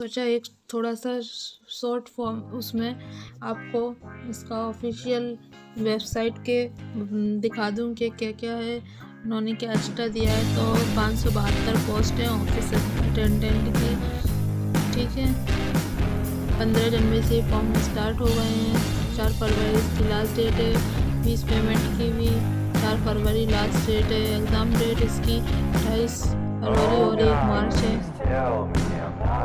सोचा एक थोड़ा सा शॉर्ट फॉर्म उसमें आपको इसका ऑफिशियल वेबसाइट के दिखा दूं कि क्या क्या है, उन्होंने क्या एक्स्ट्रा दिया है। तो 572 पोस्ट हैं ऑफिस अटेंडेंट की, ठीक है। 15 जनवरी से फॉर्म स्टार्ट हो गए हैं। 4 फरवरी इसकी लास्ट डेट है। फीस पेमेंट की भी 4 फरवरी लास्ट डेट है। एग्ज़ाम डेट इसकी 28 फरवरी और 1 मार्च है।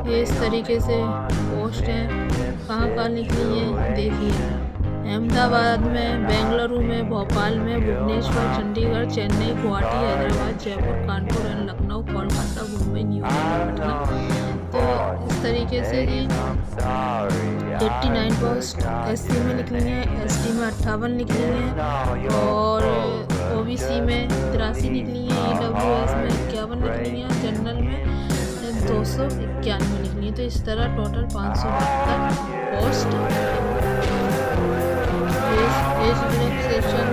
ये इस तरीके से पोस्ट हैं। कहाँ निकली है देखिए, अहमदाबाद में, बेंगलुरु में, भोपाल में, भुवनेश्वर, चंडीगढ़, चेन्नई, गुवाहाटी, हैदराबाद, जयपुर, कानपुर एंड लखनऊ, कोलकाता, मुंबई, न्यूयॉर्क, पटना। तो इस तरीके से जी 89 पोस्ट SC में निकली हैं, ST में 58 निकली हैं और OBC में 83 निकली हैं, EWS में 51 निकली हैं, जनरल में 291 निकली है। तो इस तरह टोटल 572 पोस्ट। एज रिलैक्सेशन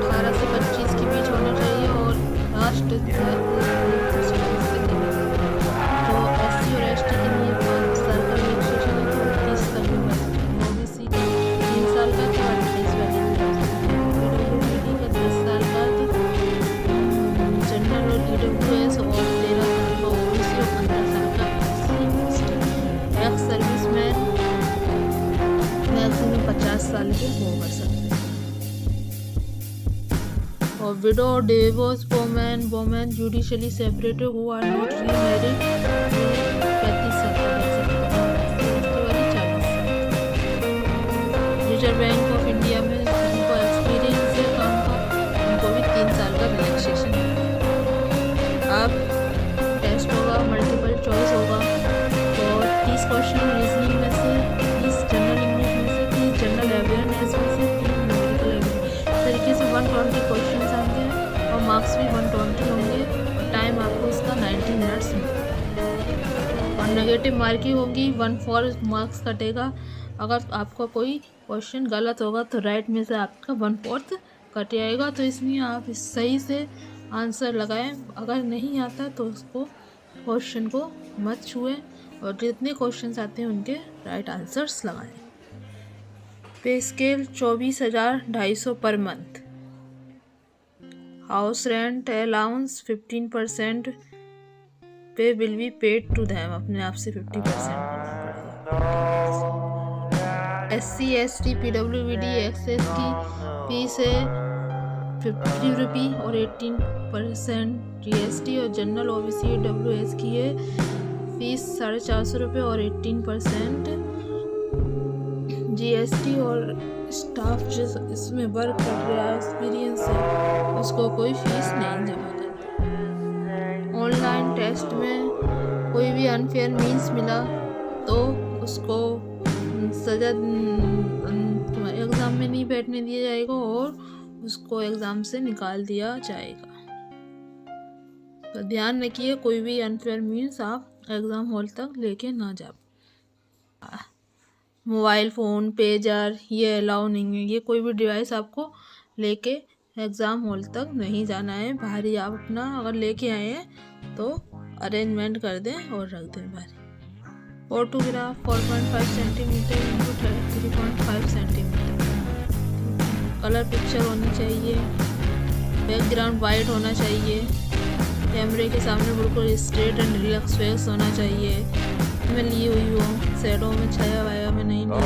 18 से 25 के बीच होना चाहिए और लास्ट 40 से तो SC और ST के लिए 5 साल का रिलैक्सेशन है, तो 30 साल की उम्र। OBC 3 साल का, तो 28 वाली PWD का 10 साल का, जनरल और EWS और 13 साल का OBC और 15 साल का एक्स सर्विसमैन मैक्सिमम 50 साल के हो कर सकते हैं। और widow divorce women judicially separated who are not remarried 35 साल का कर सकते हैं। उसके बाद 40 साल। रिजर्व बैंक ऑफ इंडिया में जिनको एक्सपीरियंस है काम का, उनको भी 3 साल का रिलैक्सेशन है। अब टेस्ट होगा, मल्टीपल चॉइस होगा और 30 क्वेश्चन रीजनिंग में से, 30 जनरल इंग्लिश में से, 30 जनरल अवेयरनेस में से, 30 न्यूमेरिकल अवेयरनेस। इस तरीके से 120 क्वेश्चन आएंगे और मार्क्स भी 120 होंगे और टाइम आपको इसका 90 मिनट्स मिलेगा। और नेगेटिव मार्किंग होगी, 1/4 मार्क्स कटेगा। अगर आपका कोई क्वेश्चन गलत होगा तो राइट में से आपका 1/4 कट जाएगा। तो इसलिए आप सही से आंसर लगाएं। अगर नहीं आता तो उसको क्वेश्चन को मत छुएं और जितने क्वेश्चंस आते हैं उनके राइट आंसर्स लगाएं। पे scale 24,250 per month. House rent allowance 15% pay will be paid to them. अपने आप से 50% करना पड़ेगा। SC ST PWD XS की फीस है 50 रुपी और 18% GST और जनरल OBC EWS की है फीस 450 रुपये और 18% GST। और स्टाफ जो इसमें वर्क कर रहा है, एक्सपीरियंस है, उसको कोई फीस नहीं जमा करनी। ऑनलाइन टेस्ट में कोई भी अनफेयर मीन्स मिला तो उसको सजा एग्ज़ाम में नहीं बैठने दिया जाएगा और उसको एग्ज़ाम से निकाल दिया जाएगा। तो ध्यान रखिए, कोई भी अनफेयर मीन्स आप एग्ज़ाम हॉल तक लेके ना जाओ। मोबाइल फ़ोन, पेजर ये अलाउ नहीं है। ये कोई भी डिवाइस आपको लेके एग्ज़ाम हॉल तक नहीं जाना है। बाहर ही आप अपना अगर लेके आए हैं तो अरेंजमेंट कर दें और रख दें बाहर। Photograph 4.5 centimetre into 3.5 centimetre. Colour picture होनी चाहिए। बैकग्राउंड वाइट होना चाहिए। कैमरे के सामने बिल्कुल स्ट्रेट एंड रिलैक्स फेस होना चाहिए। में ली हुई हो, शैडो में, छाया वाया में नहीं ली हो,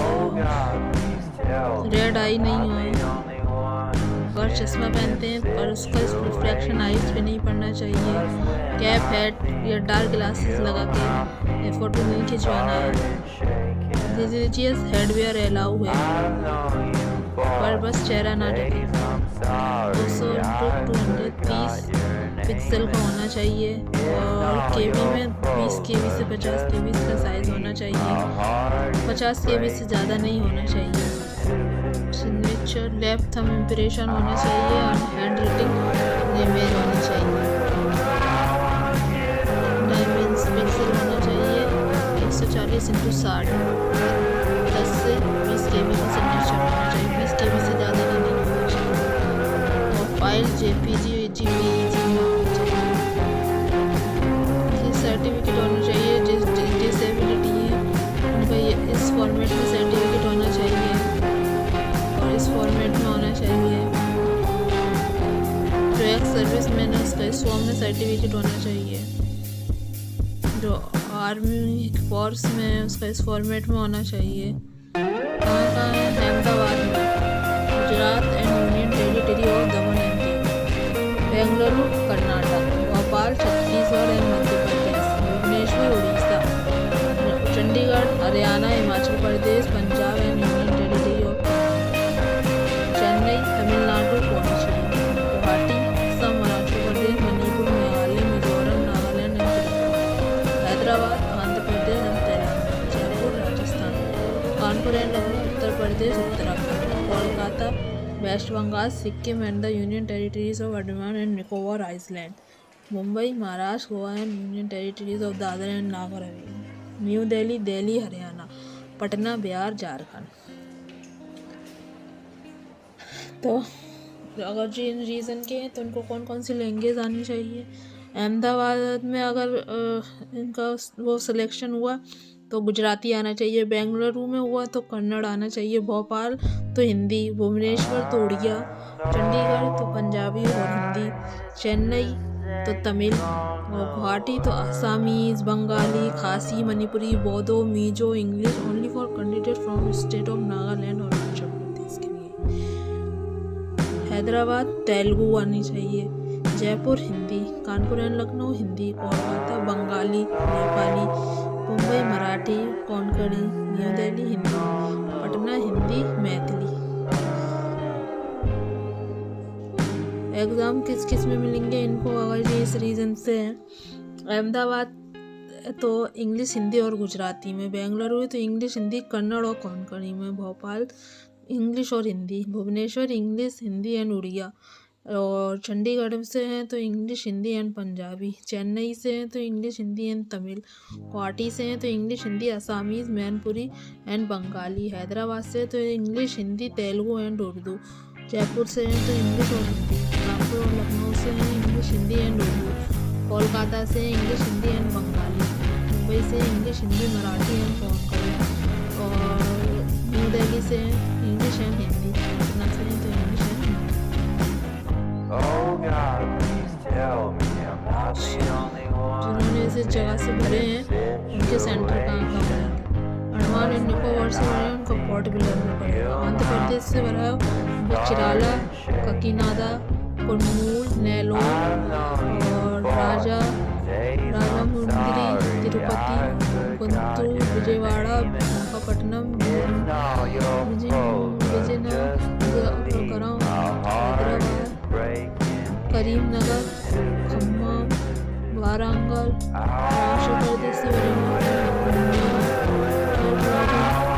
रेड आई नहीं हो। अगर चश्मा पहनते हैं पर उसका रिफ्लेक्शन आईज पे नहीं पड़ना चाहिए। कैप, हैट या डार्क ग्लासेस लगा के ये फ़ोटो नहीं खिंचवाना है। रिलीजियस हेडवेयर अलाउ है पर बस चेहरा ना ढके। 200x230 पिक्सल का होना चाहिए और KB में 20 KB से 50 KB का साइज़ होना चाहिए। 50 KB से ज़्यादा नहीं होना चाहिए। सिग्नेचर लेफ्ट थंब इम्प्रेशन होना चाहिए और हैंड राइटिंग इमेज होनी चाहिए। डायमेंस पिक्सल होना चाहिए 140x60। 10 से 20 KB का सिग्नेचर होना चाहिए। 20 KB से ज़्यादा नहीं होना चाहिए। और फाइल JPG JPEG में होनी चाहिए। सर्टिफिकेट होना चाहिए। डिसेबिलिटी है फॉर्मेट में सर्टिफिकेट होना चाहिए और इस फॉर्मेट में होना चाहिए। जो एक सर्विस मैन है उसका इस फॉर्म में सर्टिफिकेट होना चाहिए। जो आर्मी फोर्स में है उसका इस फॉर्मेट में होना चाहिए। कहाँ है? अहमदाबाद में, Gujarat and union territory of Daman and Diu, Bengaluru Karnataka, Bhopal Chhattisgarh and Madhya Pradesh, Bhubaneswar Orissa, Chandigarh Haryana, Himachal Pradesh, Punjab and union territory of Chennai Tamil Nadu, Pondicherry, Guwahati Assam, Arunachal Pradesh, Manipur, Meghalaya, Mizoram, Nagaland and Tripura, Hyderabad Andhra Pradesh and Telangana, Jaipur Rajasthan, Kanpur and Lucknow Uttar Pradesh Uttarakhand, Kolkata west Bengal, Sikkim and the union territories of Andaman and Nicobar island, Mumbai Maharashtra, Goa and union territories of Dadra and Nagar Haveli, new Delhi Delhi Haryana, Patna Bihar Jharkhand. तो अगर जिन रीज़न के हैं तो उनको कौन कौन सी लैंग्वेज आनी चाहिए। अहमदाबाद में अगर इनका वो सिलेक्शन हुआ तो गुजराती आना चाहिए, बेंगलुरु में हुआ तो कन्नड़ आना चाहिए, भोपाल तो हिंदी, भुवनेश्वर तो उड़िया, चंडीगढ़ तो पंजाबी और हिंदी, चेन्नई तो तमिल और गुवाहाटी तो Assamese, Bengali, Khasi, Manipuri, Bodo, Mizo, English only for candidate from state of Nagaland और अरुणाचल प्रदेश के लिए। हैदराबाद तेलुगु आनी चाहिए, जयपुर हिंदी, कानपुर एंड लखनऊ हिंदी, कोलकाता बंगाली नेपाली, मुंबई मराठी कोंकणी, न्यू दिल्ली हिंदी, पटना हिंदी मैथिली। एग्ज़ाम किस किस में मिलेंगे इनको अगर ये इस रीज़न से हैं। अहमदाबाद तो इंग्लिश हिंदी और गुजराती में, बेंगलुरु तो इंग्लिश हिंदी कन्नड़ और कोंकणी में, भोपाल इंग्लिश और हिंदी, भुवनेश्वर इंग्लिश हिंदी एंड उड़िया, और चंडीगढ़ से हैं तो इंग्लिश हिंदी एंड पंजाबी, चेन्नई से हैं तो इंग्लिश हिंदी एंड तमिल, गुवाहाटी से हैं तो English Hindi Assamese Mainpuri and Bengali, Hyderabad से तो इंग्लिश हिंदी तेलुगु एंड उर्दू, जयपुर से हैं तो इंग्लिश और हिंदी, कानपुर और लखनऊ से हैं इंग्लिश हिंदी एंड उर्दू, कोलकाता से इंग्लिश हिंदी एंड बंगाली, मुंबई से इंग्लिश हिंदी मराठी एंड कोंकणी, और न्यू दिल्ली से इंग्लिश एंड हिंदी, पटना से हैं तो इंग्लिश एंड हिंदी। जिन्होंने इसे जगह से भरे हैं उनके सेंटर कहाँ कहाँ बनेंगे। अंडमान एंड निकोबार से भरे हैं उनका पोर्ट ब्लेयर में पड़ेगा। आंध्र प्रदेश से भरा है उनको चिराला, ककीनाडा, कुर्नूल, नेलोर और राजामुंद्री, तिरुपति, गुंटूर, विजयवाड़ा, विशाखापट्टनम, विजयनगरम, हैदराबाद, करीमनगर, खम्मम, वारंगल, महाराष्ट्र प्रदेश से भरे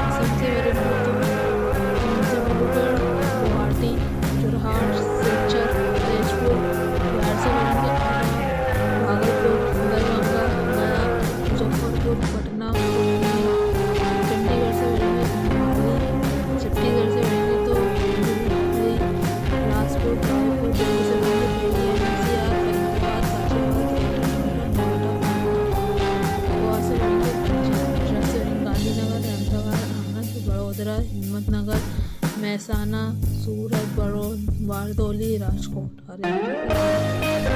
असम से भरे डिब्रूगढ़, गुवाहाटी, जोरहाट, सिलचर, तेजपुर, बिहार से भरे भागलपुर, दरभंगा, गया, मुजफ्फरपुर, पटना, चंडीगढ़ से भरेंगे मोहाली, छत्तीसगढ़ से भरेंगे तो बिलासपुर, रायपुर, दिल्ली से भरेंगे दिल्ली, NCR, फरीदाबाद, गाजियाबाद, नोएडा, गोवा से भरेंगे गुजरात से भरेंगे गांधीनगर, अहमदाबाद, आनंद, बड़ोदरा, हिम्मतनगर, महसाना, सूरत, बारडोली, राजकोट, हरियाणा,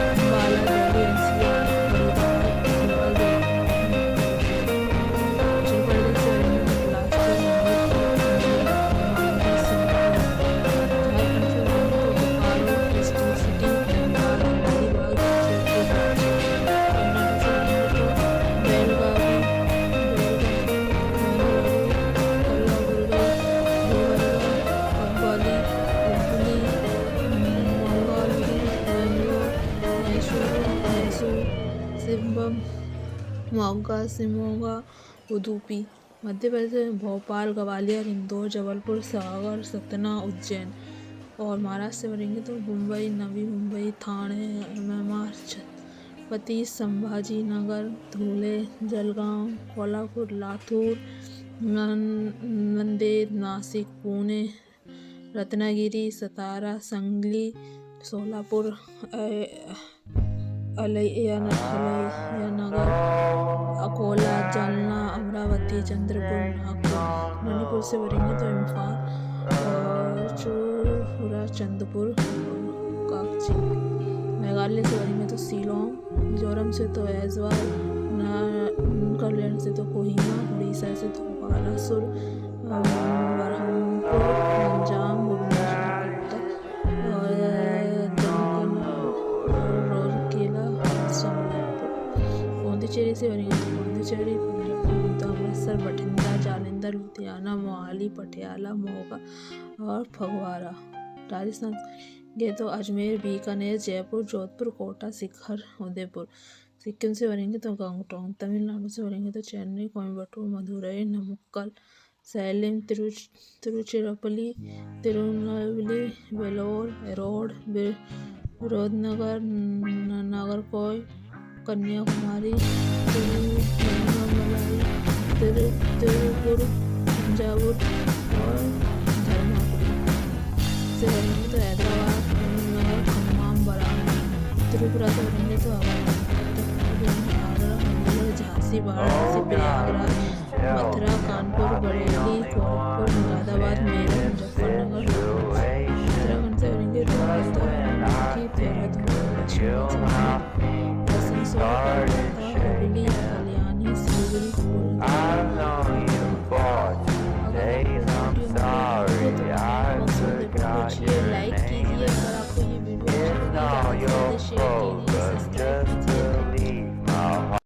अम्बाला, दिल्ली, NCR, फरीदाबाद, भोपाल, हिमाचल प्रदेश से भरेंगे बिलासपुर, झारखंड से भरेंगे तो बोकारो, क्रिस्टल सिटी, धनबाद, हजारीबाग, जयपुर, कर्नाटक से भरेंगे तो बेलगावी, बेंगलुरु, कल्लाबुर्गी, गुलबर्गा, कब्बाली, हुबली, मंगलुरु, बेंगलोर, मैसूर, मोगा, शिमोगा, उडुपी। मध्य प्रदेश में भोपाल, ग्वालियर, इंदौर, जबलपुर, सागर, सतना, उज्जैन, और महाराष्ट्र से भरेंगे तो मुंबई, नवी मुंबई, ठाणे, MMR, छत्रपति संभाजी नगर, धुले, जलगांव, कोल्हापुर, लातूर, नांदेड़, नासिक, पुणे, रत्नागिरी, सतारा, सांगली, सोलापुर, अलियानगर, अकोला, जालना, अमरावती, चंद्रपुर, नागपुर। मणिपुर से भरेंगे तो इम्फाल और चूड़ाचंदपुर और काकची। मेघालय से भरेंगे तो शिलोंग, मिजोरम से तो ऐजवाल, नागालैंड से तो कोहिमा, उड़ीसा से तो बालासुर, बरहमपुर, गंजाम, भुवनेश्वर, कटक और रूरकेला, सोलापुर। पौंडीचेरी से भरेंगे तो पौंडीचेरी, तो अमृतसर, बठिंडा, जालंधर, लुधियाना, मोहाली, पटियाला, मोगा और फगवाड़ा। राजस्थान गए तो अजमेर, बीकानेर, जयपुर, जोधपुर, कोटा, सीकर, उदयपुर। सिक्किम से भरेंगे तो गंगटोक। तमिलनाडु से भरेंगे तो चेन्नई, कोयम्बटूर, मदुरई, नमक्कल, सैलेम, तिरुचिरापल्ली, तिरुनेलवेली, वेलोर, एरोड, विरुधनगर, नागरकोइल, कन्याकुमारी, तिरुवन्नामलाई, तिरुपुर, तंजावुर और धर्मपुरी। से भरेंगे तो हैदराबाद, नगर, खम्माम, बरानी। त्रिपुरा से भरेंगे तो आगरा, झांसी, वाराणसी, प्रयागराज, मथुरा, कानपुर, बरेली, गोरखपुर, मुरादाबाद, मेरठ, मुजफ्फरनगर। उत्तराखंड से भरेंगे तो देहरादून, आसनसोल,